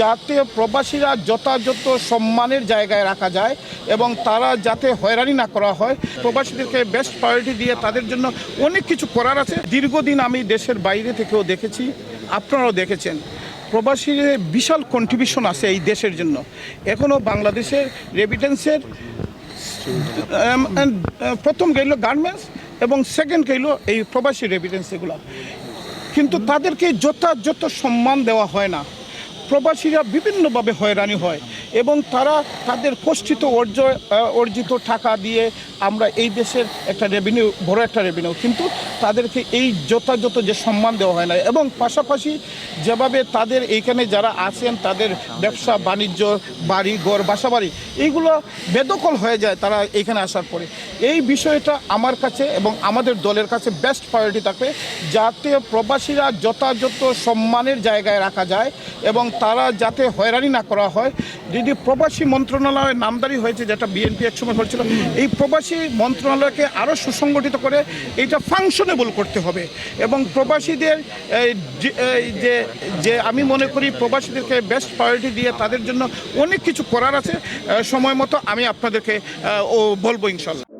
যাতে প্রবাসীরা যথাযথ সম্মানের জায়গায় রাখা যায় এবং তারা যাতে হয়রানি না করা হয়, প্রবাসীদেরকে বেস্ট প্রায়োরিটি দিয়ে তাদের জন্য অনেক কিছু করার আছে। দীর্ঘদিন আমি দেশের বাইরে থেকেও দেখেছি, আপনারাও দেখেছেন, প্রবাসীদের বিশাল কন্ট্রিবিউশন আছে এই দেশের জন্য। এখনও বাংলাদেশের রেমিটেন্সের প্রথম গেল গার্মেন্টস এবং সেকেন্ড গেল এই প্রবাসী রেমিটেন্স, এগুলো কিন্তু তাদেরকে যথাযথ সম্মান দেওয়া হয় না। প্রবাসীরা বিভিন্নভাবে হয়রানি হয় এবং তারা তাদের কষ্টিত অর্জিত টাকা দিয়ে আমরা এই দেশের একটা রেভিনিউ, বড় একটা রেভিনিউ, কিন্তু তাদেরকে এই যথাযথ যে সম্মান দেওয়া হয় না। এবং পাশাপাশি যেভাবে তাদের এইখানে যারা আছেন তাদের ব্যবসা বাণিজ্য, বাড়ি ঘর, বাসাবাড়ি, এইগুলো বেদখল হয়ে যায় তারা এইখানে আসার পরে। এই বিষয়টা আমার কাছে এবং আমাদের দলের কাছে বেস্ট প্রায়োরিটি থাকবে, যাতে প্রবাসীরা যথাযথ সম্মানের জায়গায় রাখা যায় এবং তারা যাতে হয়রানি না করা হয়। যদি প্রবাসী মন্ত্রণালয়ের নামদারি হয়েছে, যেটা বিএনপি একসময় করেছিল, এই প্রবাসী মন্ত্রণালয়কে আরও সুসংগঠিত করে এইটা ফাংশনেবল করতে হবে। এবং প্রবাসীদের যে আমি মনে করি প্রবাসীদেরকে বেস্ট প্রায়োরিটি দিয়ে তাদের জন্য অনেক কিছু করার আছে। সময় মতো আমি আপনাদেরকে বলবো ইনশাল্লাহ।